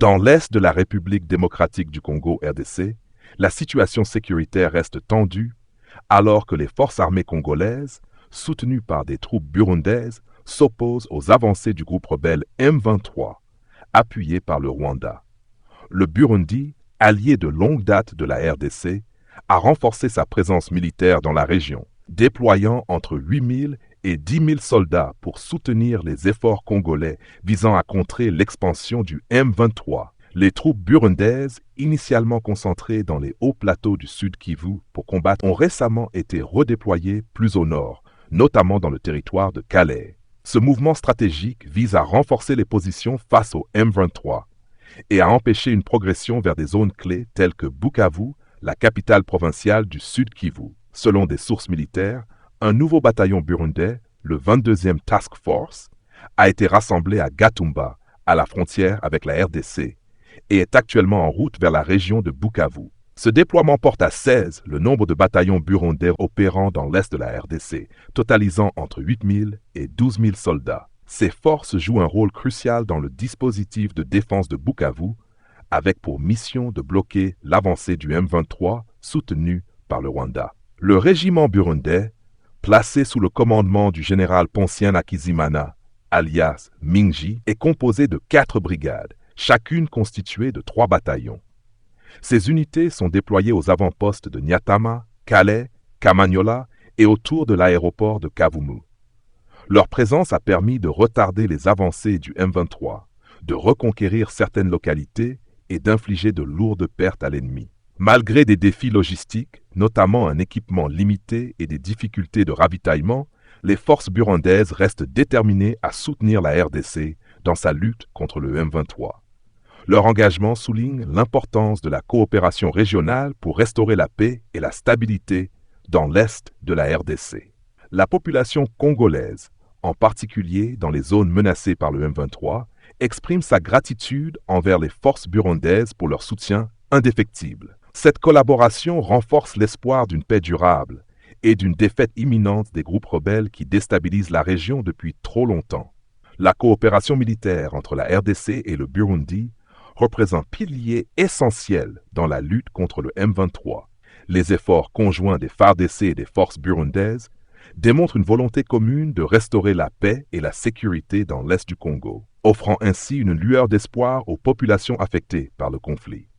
Dans l'est de la République démocratique du Congo, RDC, la situation sécuritaire reste tendue alors que les forces armées congolaises, soutenues par des troupes burundaises, s'opposent aux avancées du groupe rebelle M23, appuyé par le Rwanda. Le Burundi, allié de longue date de la RDC, a renforcé sa présence militaire dans la région, déployant entre 8 000 et 10 000 soldats pour soutenir les efforts congolais visant à contrer l'expansion du M23. Les troupes burundaises, initialement concentrées dans les hauts plateaux du Sud Kivu pour combattre, ont récemment été redéployées plus au nord, notamment dans le territoire de Calais. Ce mouvement stratégique vise à renforcer les positions face au M23 et à empêcher une progression vers des zones clés telles que Bukavu, la capitale provinciale du Sud Kivu. Selon des sources militaires, un nouveau bataillon burundais, le 22e Task Force, a été rassemblé à Gatumba, à la frontière avec la RDC, et est actuellement en route vers la région de Bukavu. Ce déploiement porte à 16 le nombre de bataillons burundais opérant dans l'est de la RDC, totalisant entre 8 000 et 12 000 soldats. Ces forces jouent un rôle crucial dans le dispositif de défense de Bukavu, avec pour mission de bloquer l'avancée du M23 soutenu par le Rwanda. Le régiment burundais, placé sous le commandement du général Poncien Akizimana, alias Mingi, est composé de 4 brigades, chacune constituée de 3 bataillons. Ces unités sont déployées aux avant-postes de Nyatama, Calais, Kamanyola et autour de l'aéroport de Kavumu. Leur présence a permis de retarder les avancées du M23, de reconquérir certaines localités et d'infliger de lourdes pertes à l'ennemi. Malgré des défis logistiques, notamment un équipement limité et des difficultés de ravitaillement, les forces burundaises restent déterminées à soutenir la RDC dans sa lutte contre le M23. Leur engagement souligne l'importance de la coopération régionale pour restaurer la paix et la stabilité dans l'est de la RDC. La population congolaise, en particulier dans les zones menacées par le M23, exprime sa gratitude envers les forces burundaises pour leur soutien indéfectible. Cette collaboration renforce l'espoir d'une paix durable et d'une défaite imminente des groupes rebelles qui déstabilisent la région depuis trop longtemps. La coopération militaire entre la RDC et le Burundi représente un pilier essentiel dans la lutte contre le M23. Les efforts conjoints des FARDC et des forces burundaises démontrent une volonté commune de restaurer la paix et la sécurité dans l'est du Congo, offrant ainsi une lueur d'espoir aux populations affectées par le conflit.